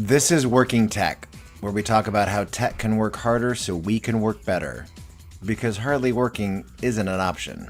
This is Working Tech, where we talk about how tech can work harder so we can work better. Because hardly working isn't an option.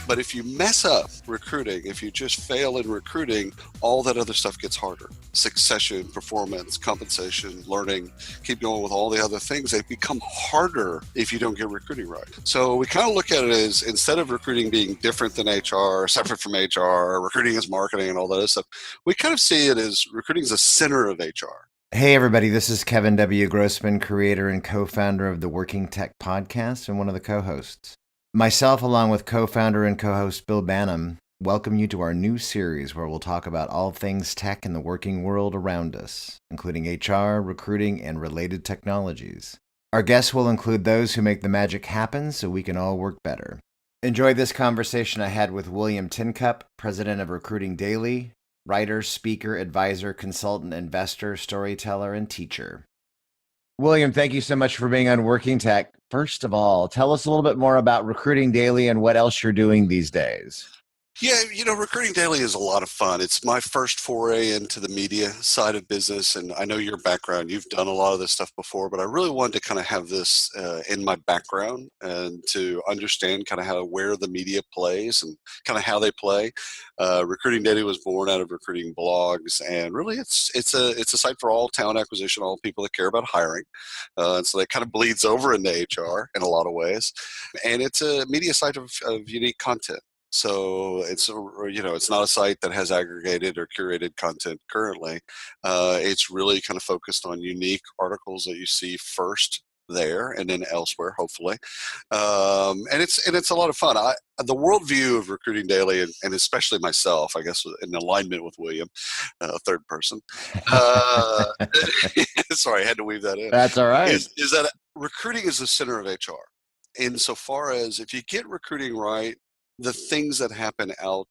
But if you mess up recruiting, if you just fail in recruiting, all that other stuff gets harder. Succession, performance, compensation, learning, keep going with all the other things. They become harder if you don't get recruiting right. So we kind of look at it as, instead of recruiting being different than HR, separate from HR, recruiting is marketing and all that other stuff, we kind of see it as recruiting is the center of HR. Hey everybody, this is Kevin W. Grossman, creator and co-founder of the Working Tech podcast and one of the co-hosts. Myself, along with co-founder and co-host Bill Banham, welcome you to our new series where we'll talk about all things tech in the working world around us, including HR, recruiting, and related technologies. Our guests will include those who make the magic happen so we can all work better. Enjoy this conversation I had with William Tincup, president of Recruiting Daily, writer, speaker, advisor, consultant, investor, storyteller, and teacher. William, thank you so much for being on Working Tech. First of all, tell us a little bit more about Recruiting Daily and what else you're doing these days. Yeah, Recruiting Daily is a lot of fun. It's my first foray into the media side of business, and I know your background. You've done a lot of this stuff before, but I really wanted to kind of have this in my background and to understand kind of where the media plays and kind of how they play. Recruiting Daily was born out of recruiting blogs, and really it's a site for all talent acquisition, all people that care about hiring. And so that kind of bleeds over into HR in a lot of ways, and it's a media site of unique content. So it's not a site that has aggregated or curated content currently. It's really kind of focused on unique articles that you see first there and then elsewhere, hopefully. And it's a lot of fun. The worldview of Recruiting Daily, and especially myself, I guess, in alignment with William, third person. Sorry, I had to weave that in. That's all right. Is that recruiting is the center of HR, insofar as if you get recruiting right, the things that happen out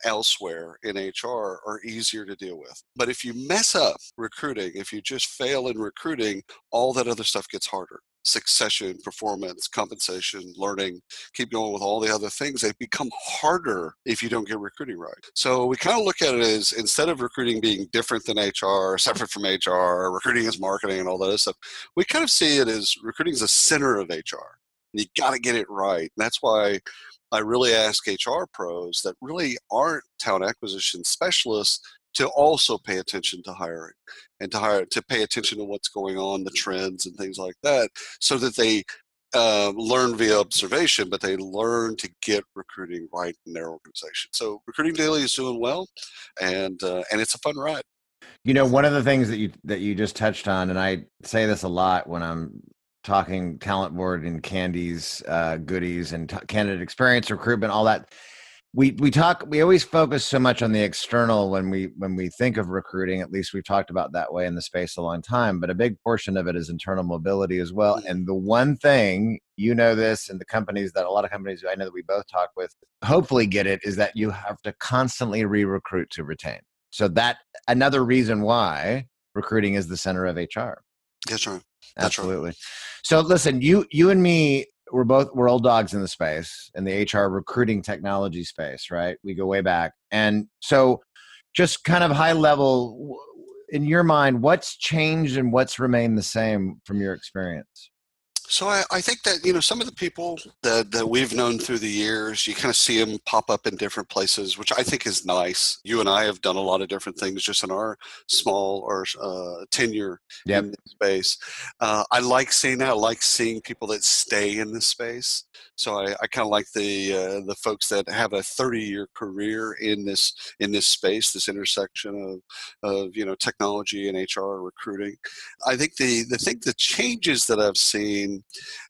elsewhere in HR are easier to deal with. But if you mess up recruiting, if you just fail in recruiting, all that other stuff gets harder. Succession, performance, compensation, learning, keep going with all the other things. They become harder if you don't get recruiting right. So we kind of look at it as, instead of recruiting being different than HR, separate from HR, recruiting is marketing and all that other stuff, we kind of see it as recruiting is the center of HR. You got to get it right. And that's why I really ask HR pros that really aren't talent acquisition specialists to also pay attention to hiring and to pay attention to what's going on, the trends and things like that, so that they learn via observation, but they learn to get recruiting right in their organization. So Recruiting Daily is doing well, and it's a fun ride. One of the things that you just touched on, and I say this a lot when I'm talking talent board and Candy's goodies and candidate experience, recruitment, all that. We always focus so much on the external when we think of recruiting. At least we've talked about that way in the space a long time, but a big portion of it is internal mobility as well. And the one thing, this, and a lot of companies I know that we both talk with, hopefully get it, is that you have to constantly re-recruit to retain. So that another reason why recruiting is the center of HR. That's right. Absolutely. So listen, you and me, we're old dogs in the space, in the HR recruiting technology space, right? We go way back. And so just kind of high level, in your mind, what's changed and what's remained the same from your experience? So I think that, some of the people that we've known through the years, you kind of see them pop up in different places, which I think is nice. You and I have done a lot of different things just in our small or tenure in this space. I like seeing that. I like seeing people that stay in this space. So I kind of like the folks that have a 30-year career in this space, this intersection of technology and HR recruiting. I think the changes that I've seen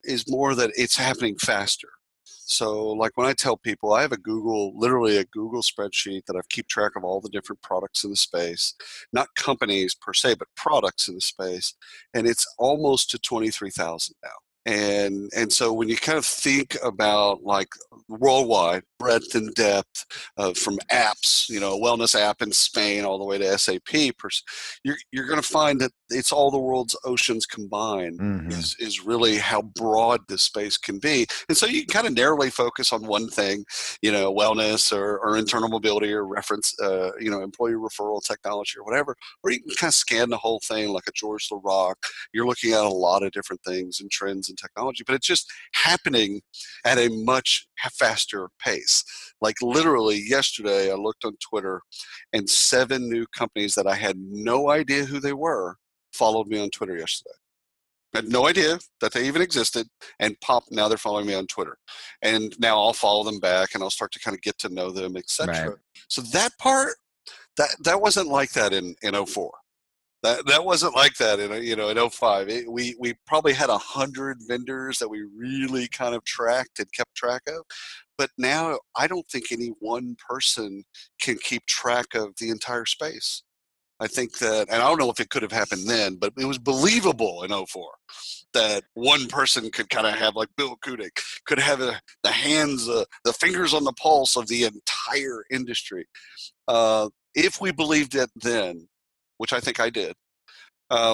is more that it's happening faster. So like when I tell people, I have literally a Google spreadsheet that I keep track of all the different products in the space, not companies per se, but products in the space. And it's almost to 23,000 now. And so when you kind of think about like worldwide breadth and depth from apps, a wellness app in Spain all the way to SAP, you're going to find that it's all the world's oceans combined is really how broad this space can be. And so you can kind of narrowly focus on one thing, wellness or internal mobility or reference, employee referral technology or whatever, or you can kind of scan the whole thing like a George LaRock. You're looking at a lot of different things and trends and technology, but it's just happening at a much faster pace. Like literally yesterday, I looked on Twitter and 7 new companies that I had no idea who they were followed me on Twitter yesterday. I had no idea that they even existed, and now they're following me on Twitter. And now I'll follow them back and I'll start to kind of get to know them, etc. Right. So that part, that wasn't like that in 04. That wasn't like that in 05. We probably had 100 vendors that we really kind of tracked and kept track of. But now I don't think any one person can keep track of the entire space. I think that, and I don't know if it could have happened then, but it was believable in 04 that one person could kind of have, like Bill Kudik, could have the hands, the fingers on the pulse of the entire industry. If we believed it then, which I think I did,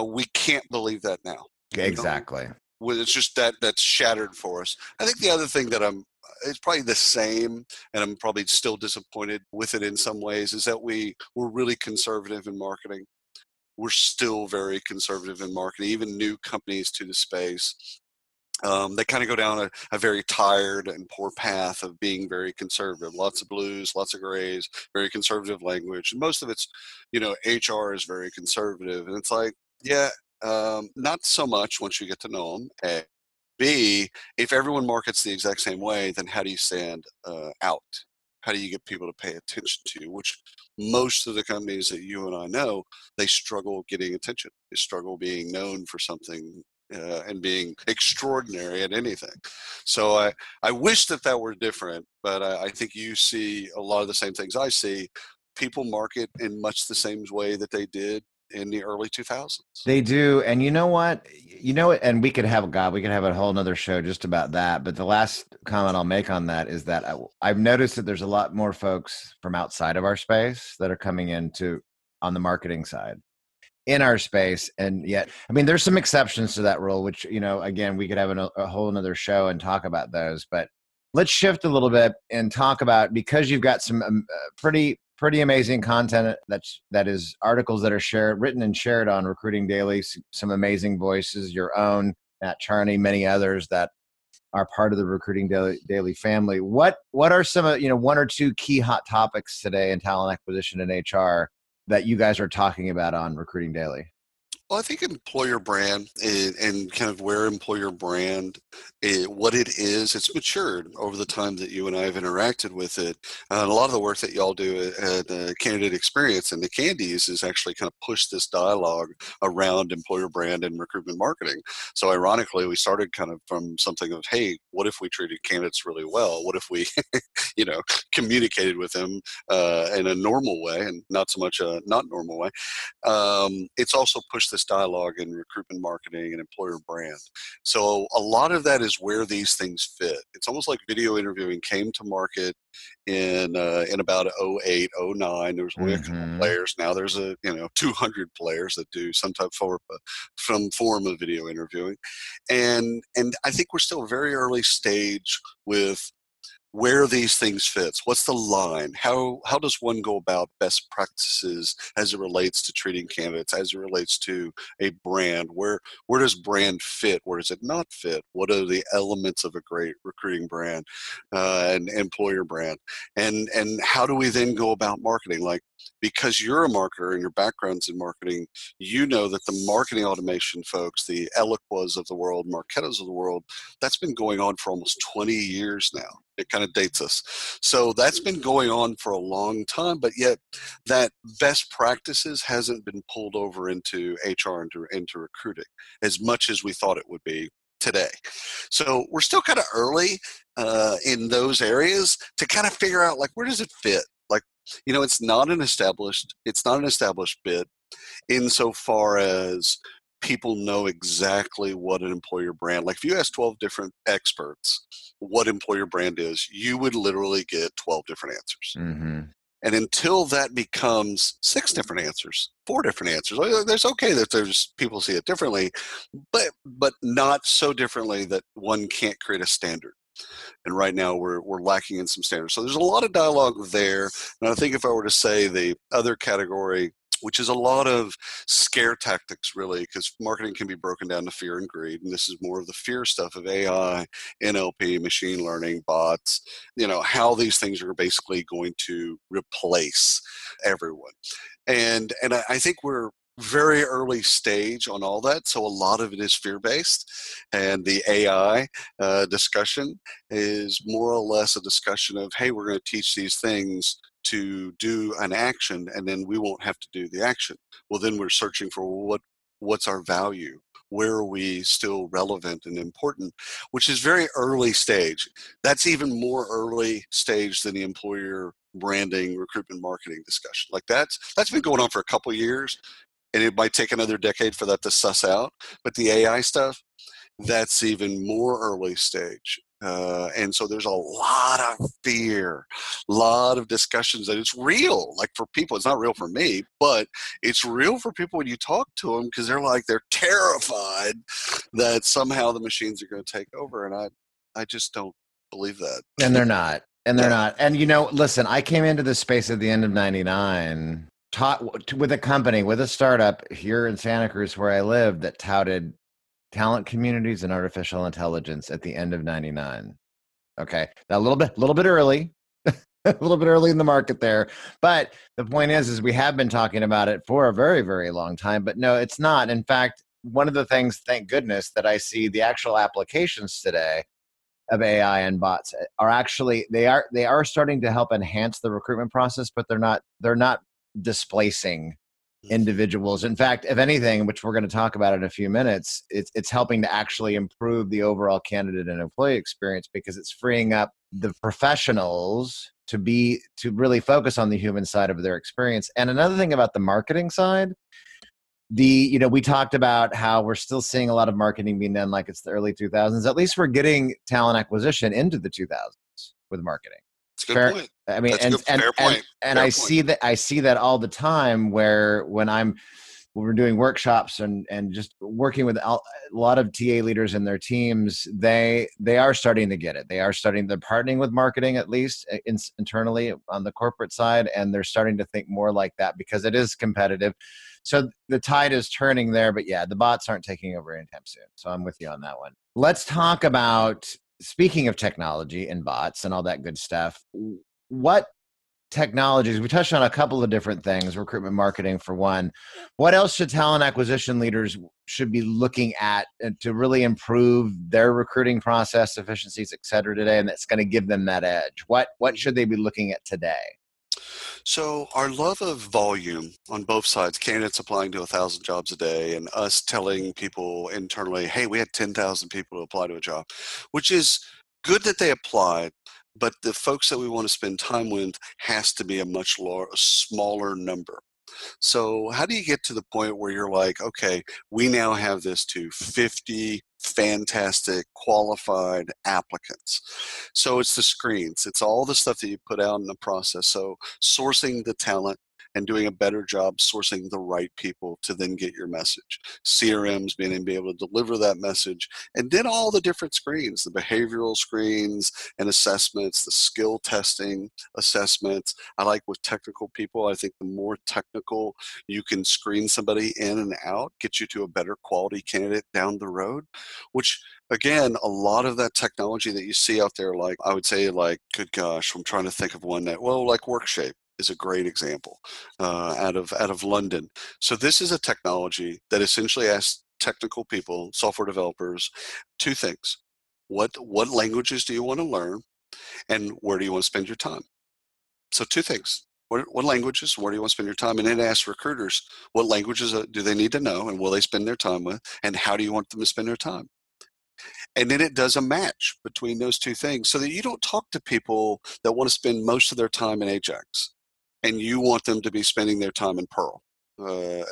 we can't believe that now. Exactly. It's just that's shattered for us. I think the other thing that it's probably the same, and I'm probably still disappointed with it in some ways, is that we're really conservative in marketing. We're still very conservative in marketing, even new companies to the space. They kind of go down a very tired and poor path of being very conservative. Lots of blues, lots of grays, very conservative language. And most of it's, HR is very conservative. And it's like, yeah, not so much once you get to know them. A. B, if everyone markets the exact same way, then how do you stand out? How do you get people to pay attention to you? Which most of the companies that you and I know, they struggle getting attention. They struggle being known for something and being extraordinary at anything. So I wish that were different, but I think you see a lot of the same things I see. People market in much the same way that they did in the early 2000s. They do. And you know what? And we could have a whole nother show just about that. But the last comment I'll make on that is that I've noticed that there's a lot more folks from outside of our space that are coming into on the marketing side in our space. And yet, I mean, there's some exceptions to that rule, which, again, we could have a whole nother show and talk about those. But let's shift a little bit and talk about, because you've got some pretty amazing content that is articles that are written and shared on Recruiting Daily, some amazing voices, your own, Matt Charney, many others that are part of the Recruiting Daily family. What are some of, one or two key hot topics today in talent acquisition and HR that you guys are talking about on Recruiting Daily? Well, I think employer brand and kind of where employer brand, what it is, it's matured over the time that you and I have interacted with it. And a lot of the work that y'all do at Candidate Experience and the Candies is actually kind of push this dialogue around employer brand and recruitment marketing. So ironically, we started kind of from something of, hey, what if we treated candidates really well? What if we, communicated with them in a normal way and not so much a not normal way? It's also pushed this dialogue in recruitment marketing and employer brand. So a lot of that is where these things fit. It's almost like video interviewing came to market in about 08, 09. There was only a couple players. Now there's 200 players that do some form of video interviewing. And I think we're still very early stage with where these things fits. What's the line? How does one go about best practices as it relates to treating candidates, as it relates to a brand? Where does brand fit? Where does it not fit? What are the elements of a great recruiting brand and employer brand? And how do we then go about marketing? Like, because you're a marketer and your background's in marketing, you know that the marketing automation folks, the Eloquas of the world, Marketas of the world, that's been going on for almost 20 years now. It kind of dates us. So that's been going on for a long time, but yet that best practices hasn't been pulled over into HR and into recruiting as much as we thought it would be today. So we're still kind of early in those areas to kind of figure out, like, where does it fit? Like, it's not an established bit insofar as people know exactly what an employer brand, like if you ask 12 different experts what employer brand is, you would literally get 12 different answers. Mm-hmm. And until that becomes 6 different answers, 4 different answers, there's okay that there's people see it differently, but not so differently that one can't create a standard. And right now we're lacking in some standards. So there's a lot of dialogue there. And I think if I were to say the other category, which is a lot of scare tactics, really, because marketing can be broken down to fear and greed. And this is more of the fear stuff of AI, NLP, machine learning, bots, how these things are basically going to replace everyone. And I think we're very early stage on all that. So a lot of it is fear-based. And the AI discussion is more or less a discussion of, hey, we're going to teach these things to do an action, and then we won't have to do the action. Well, then we're searching for what's our value? Where are we still relevant and important? Which is very early stage. That's even more early stage than the employer branding, recruitment, marketing discussion. Like that's been going on for a couple of years, and it might take another decade for that to suss out. But the AI stuff, that's even more early stage. And so there's a lot of fear, a lot of discussions that it's real. Like for people, it's not real for me, but it's real for people when you talk to them, because they're terrified that somehow the machines are going to take over. And I just don't believe that. And they're not. And they're No. not. And listen, I came into this space at the end of 99, taught with a company, with a startup here in Santa Cruz where I live, that touted talent communities and artificial intelligence at the end of 99. Okay. Now, a little bit early, a little bit early in the market there. But the point is we have been talking about it for a very, very long time. But no, it's not. In fact, one of the things, thank goodness, that I see the actual applications today of AI and bots are actually they are starting to help enhance the recruitment process, but they're not displacing individuals. In fact, if anything, which we're going to talk about in a few minutes, it's helping to actually improve the overall candidate and employee experience, because it's freeing up the professionals to really focus on the human side of their experience. And another thing about the marketing side, we talked about how we're still seeing a lot of marketing being done like it's the early 2000s. At least we're getting talent acquisition into the 2000s with marketing. It's a good point. I mean, That's a fair point. And I see that all the time, where when we're doing workshops and just working with a lot of TA leaders and their teams, they are starting to get it. They're partnering with marketing, at least internally on the corporate side, and they're starting to think more like that, because it is competitive. So the tide is turning there, but yeah, the bots aren't taking over anytime soon. So I'm with you on that one. Let's talk about, speaking of technology and bots and all that good stuff, what technologies, we touched on a couple of different things, recruitment marketing for one. What else should talent acquisition leaders should be looking at to really improve their recruiting process, efficiencies, et cetera, today, and that's going to give them that edge? What should they be looking at today? So our love of volume on both sides, candidates applying to 1,000 jobs a day and us telling people internally, hey, we had 10,000 people to apply to a job, which is good that they applied, but the folks that we want to spend time with has to be a much smaller number. So how do you get to the point where you're like, okay, we now have this to 50 fantastic qualified applicants? So it's the screens, it's all the stuff that you put out in the process. So sourcing the talent and doing a better job sourcing the right people to then get your message. CRMs being able to deliver that message, and then all the different screens, the behavioral screens and assessments, the skill testing assessments. I like with technical people, I think the more technical you can screen somebody in and out, get you to a better quality candidate down the road, which again, a lot of that technology that you see out there, like I would say, like, good gosh, I'm trying to think of one that, well, like WorkShape is a great example out of London. So this is a technology that essentially asks technical people, software developers, 2 things. What languages do you want to learn, and where do you want to spend your time? So 2 things. What languages, where do you want to spend your time? And then ask recruiters, what languages do they need to know, and will they spend their time with, and how do you want them to spend their time? And then it does a match between those 2 things, so that you don't talk to people that want to spend most of their time in Ajax and you want them to be spending their time in Pearl.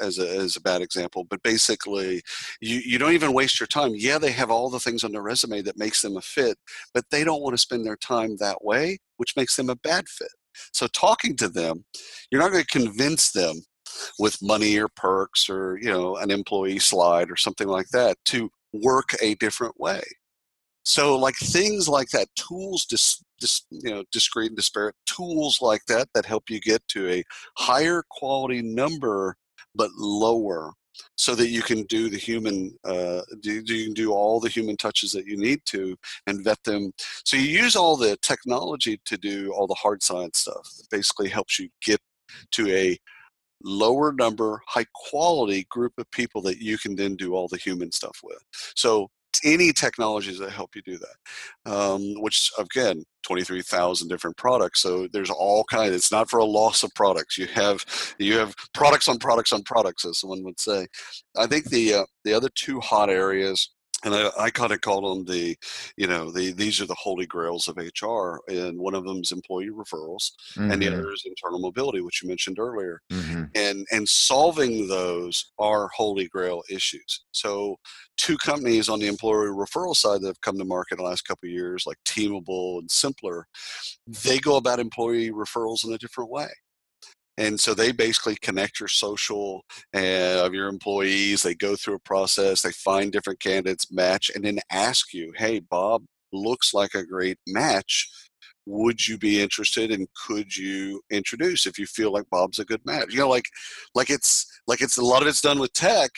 as a bad example, but basically you don't even waste your time. Yeah, they have all the things on their resume that makes them a fit, but they don't want to spend their time that way, which makes them a bad fit. So talking to them, you're not going to convince them with money or perks or an employee slide or something like that to work a different way. So like things like that, tools, discrete and disparate tools like that help you get to a higher quality number, but lower, so that you can do the human, you can do all the human touches that you need to and vet them. So you use all the technology to do all the hard science stuff. That basically helps you get to a lower number, high quality group of people that you can then do all the human stuff with. So any technologies that help you do that, which again, 23,000 different products. So there's all kinds. It's not for a loss of products. You have products on products on products, as someone would say. I think the other two hot areas, and I kind of call them these are the holy grails of HR, and one of them is employee referrals, and the other is internal mobility, which you mentioned earlier. And solving those are holy grail issues. So two companies on the employee referral side that have come to market in the last couple of years, like Teamable and Simpler, they go about employee referrals in a different way. And so they basically connect your social of your employees. They go through a process. They find different candidates, match, and then ask you, hey, Bob looks like a great match. Would you be interested, and could you introduce if you feel like Bob's a good match? Like it's a lot of it's done with tech,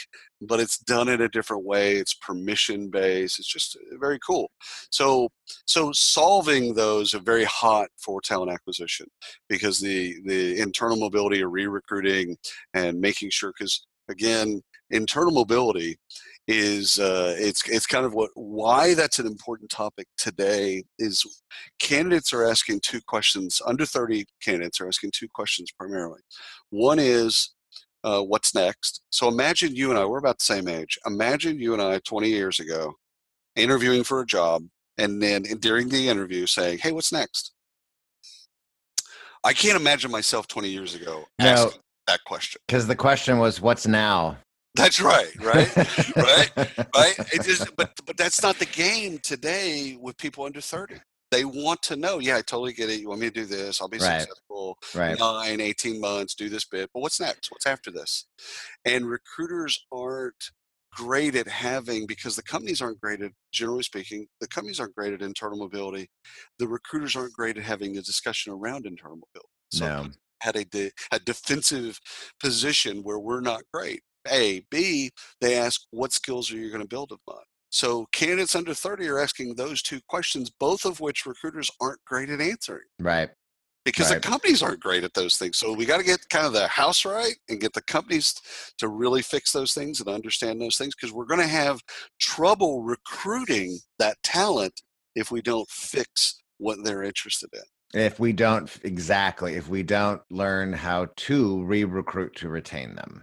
but it's done in a different way. It's permission based. It's just very cool. So solving those are very hot for talent acquisition, because the internal mobility or re-recruiting and making sure, because again, internal mobility is it's kind of why that's an important topic today. Is candidates are asking two questions. Under 30 candidates are asking two questions primarily. One is what's next? So imagine you and I, we're about the same age. Imagine you and I 20 years ago interviewing for a job, and then during the interview saying, hey, what's next? I can't imagine myself 20 years ago asking that question. Because the question was, what's now? That's right. Right. It just, but that's not the game today with people under 30. They want to know, yeah, I totally get it. You want me to do this. I'll be successful. 9, 18 months, do this bit. But what's next? What's after this? And recruiters aren't great at having, because the companies aren't great at, generally speaking, the companies aren't great at internal mobility. The recruiters aren't great at having a discussion around internal mobility. So had a defensive position where we're not great. A. B, they ask, what skills are you going to build upon? So candidates under 30 are asking those two questions, both of which recruiters aren't great at answering. Right. Because the companies aren't great at those things. So we got to get kind of the house right and get the companies to really fix those things and understand those things, because we're going to have trouble recruiting that talent if we don't fix what they're interested in. If we don't learn how to re-recruit to retain them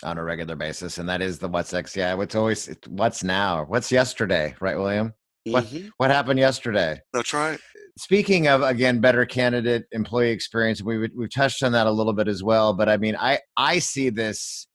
on a regular basis. And that is the what's next. Yeah, it's always what's now, what's yesterday, right, William? What happened yesterday? That's right. Speaking of, again, better candidate employee experience, we've touched on that a little bit as well. But I mean, I see this.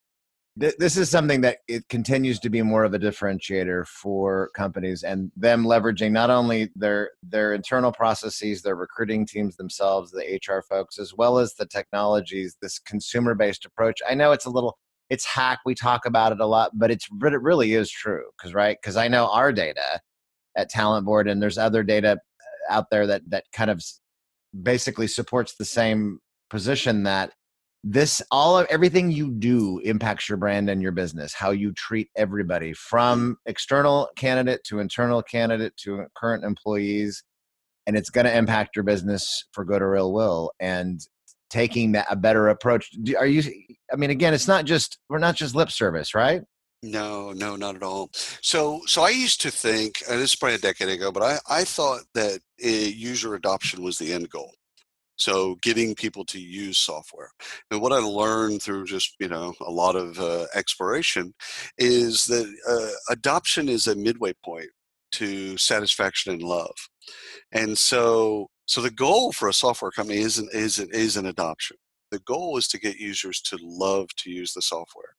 This is something that it continues to be more of a differentiator for companies, and them leveraging not only their internal processes, their recruiting teams themselves, the HR folks, as well as the technologies, this consumer-based approach. I know it's hack. We talk about it a lot, but it really is true. Because I know our data at Talent Board, and there's other data out there that kind of basically supports the same position, that everything you do impacts your brand and your business, how you treat everybody, from external candidate to internal candidate to current employees, and it's going to impact your business for good or ill will. And taking a better approach. Again, we're not just lip service, right? No, not at all. So I used to think, this is probably a decade ago, but I thought that user adoption was the end goal. So getting people to use software. And what I learned through just, a lot of exploration is that adoption is a midway point to satisfaction and love. And so the goal for a software company isn't adoption. The goal is to get users to love to use the software.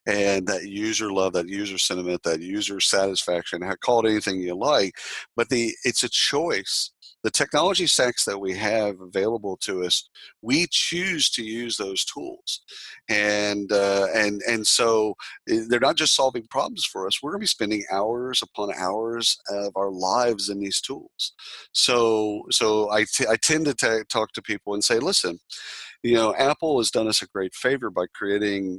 And that user love, that user sentiment, that user satisfaction, call it anything you like, but it's a choice. The technology stacks that we have available to us, we choose to use those tools, and so they're not just solving problems for us. We're going to be spending hours upon hours of our lives in these tools. So I tend to talk to people and say, listen, Apple has done us a great favor by creating,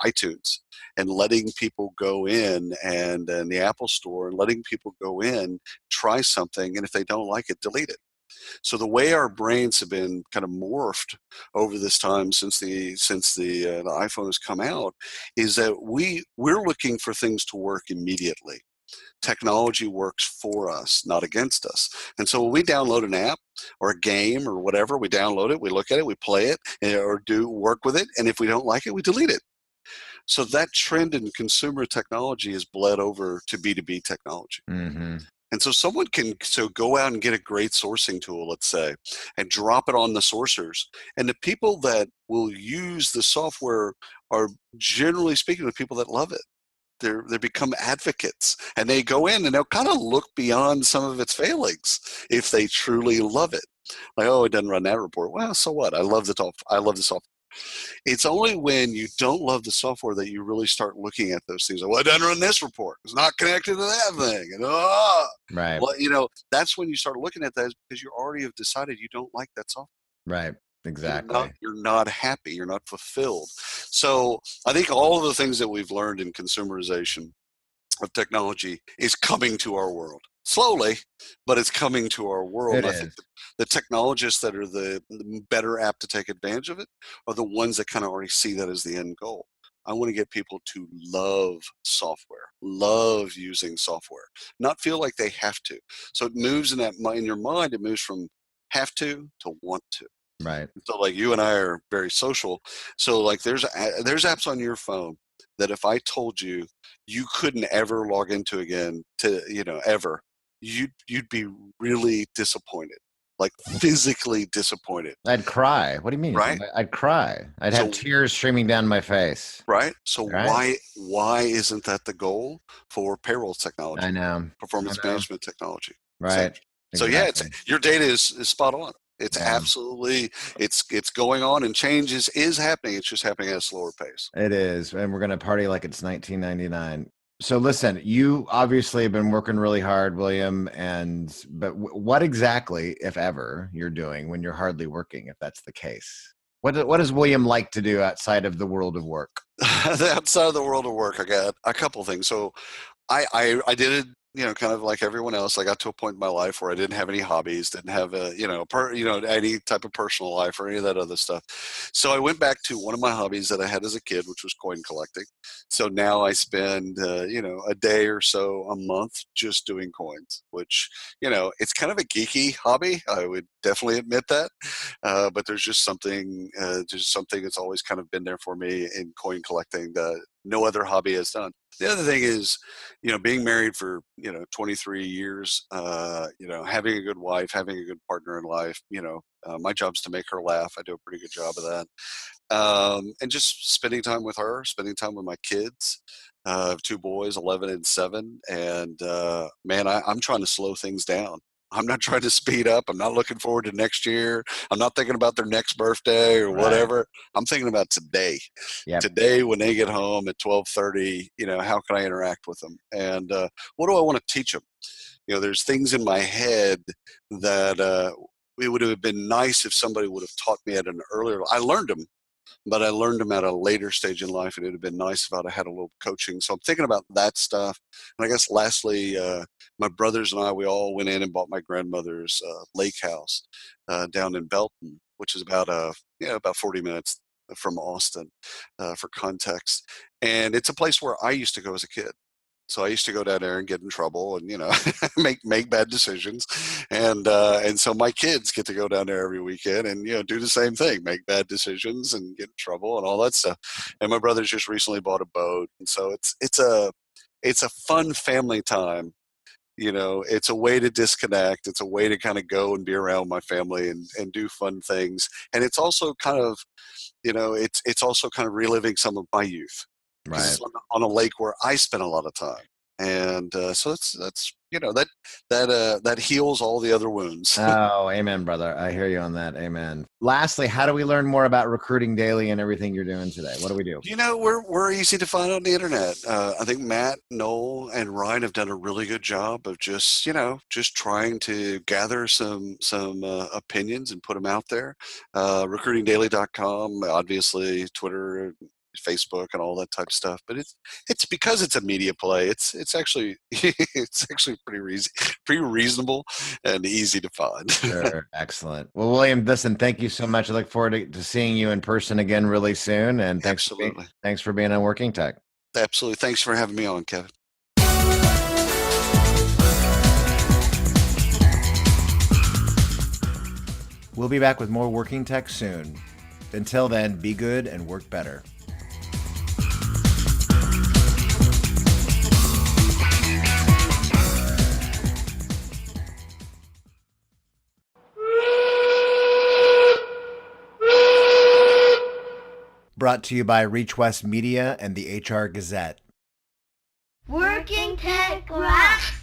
iTunes, and letting people go in, and the Apple Store, and letting people go in, try something, and if they don't like it, delete it. So the way our brains have been kind of morphed over this time since the iPhone has come out is that we're looking for things to work immediately. Technology works for us, not against us. And so when we download an app or a game or whatever, we download it, we look at it, we play it, or do work with it, and if we don't like it, we delete it. So that trend in consumer technology has bled over to B2B technology. Mm-hmm. And so someone can go out and get a great sourcing tool, let's say, and drop it on the sourcers. And the people that will use the software are, generally speaking, the people that love it. They become advocates, and they go in and they'll kind of look beyond some of its failings if they truly love it. Like, oh, it doesn't run that report. Well, so what? I love the software. It's only when you don't love the software that you really start looking at those things. Like, well, it doesn't run this report. It's not connected to that thing. And Right. well, that's when you start looking at that, because you already have decided you don't like that software. Right. Exactly. You're not happy. You're not fulfilled. So I think all of the things that we've learned in consumerization of technology is coming to our world slowly, but it's coming to our world. It And I think is. the technologists that are the better apt to take advantage of it are the ones that kind of already see that as the end goal. I want to get people to love software, love using software, not feel like they have to. So it moves in your mind, it moves from have to want to. Right. So like you and I are very social. So like there's apps on your phone that if I told you you couldn't ever log into again ever, you'd be really disappointed, like physically disappointed, I'd cry. What do you mean? right? I'd cry. I'd have So tears streaming down my face. right. So Right. why isn't that the goal for payroll I technology, know. I performance know. management technology? Same. Right. So yeah, Exactly. your data is spot on. It's Yeah. absolutely it's going on, and change is happening. It's just happening at a slower pace. It is. And we're going to party like it's 1999. So listen, you obviously have been working really hard, William, but what exactly, if ever, you're doing when you're hardly working, if that's the case? What does William like to do outside of the world of work? Outside of the world of work, I got a couple things. So I did it, kind of like everyone else. I got to a point in my life where I didn't have any hobbies, didn't have any type of personal life or any of that other stuff. So I went back to one of my hobbies that I had as a kid, which was coin collecting. So now I spend, a day or so a month just doing coins, which, it's kind of a geeky hobby. I would definitely admit that. But there's just something that's always kind of been there for me in coin collecting that no other hobby has done. The other thing is, being married for, 23 years, having a good wife, having a good partner in life, my job's to make her laugh. I do a pretty good job of that. And just spending time with her, spending time with my kids. I have two boys, 11 and 7. And man, I'm trying to slow things down. I'm not trying to speed up. I'm not looking forward to next year. I'm not thinking about their next birthday or Right. whatever. I'm thinking about today. Yep. Today, when they get home at 12:30, how can I interact with them? And what do I want to teach them? There's things in my head that it would have been nice if somebody would have taught me at an earlier. I learned them, but I learned them at a later stage in life, and it would have been nice if I'd have had a little coaching. So I'm thinking about that stuff. And I guess lastly, my brothers and I, we all went in and bought my grandmother's lake house down in Belton, which is about 40 minutes from Austin, for context. And it's a place where I used to go as a kid. So I used to go down there and get in trouble and, make bad decisions. And so my kids get to go down there every weekend and, do the same thing, make bad decisions and get in trouble and all that stuff. And my brother's just recently bought a boat. And so it's a fun family time, It's a way to disconnect. It's a way to kind of go and be around my family and do fun things. And it's also kind of, it's also kind of reliving some of my youth, because Right. it's on a lake where I spent a lot of time. And so that's that heals all the other wounds. Oh, amen, brother. I hear you on that. Amen. Lastly, how do we learn more about Recruiting Daily and everything you're doing today? What do we do? We're easy to find on the internet. I think Matt, Noel, and Ryan have done a really good job of just trying to gather some opinions and put them out there. Recruitingdaily.com, obviously Twitter, Facebook, and all that type of stuff. But it's because it's a media play. It's actually it's actually pretty reasonable and easy to find. Sure. Excellent. Well, William, listen, thank you so much. I look forward to seeing you in person again really soon. And Absolutely. thanks for being on Working Tech. Absolutely. Thanks for having me on, Kevin. We'll be back with more Working Tech soon. Until then, be good and work better. Brought to you by Reach West Media and the HR Gazette. Working Tech rocks.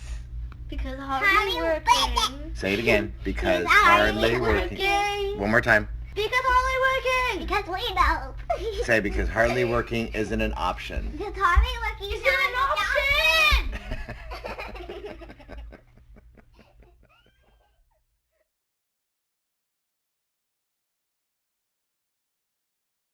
Because hardly working. Say it again. Because hardly working. One more time. Because hardly working. Because we know. Say because hardly working isn't an option. Because hardly working isn't an option.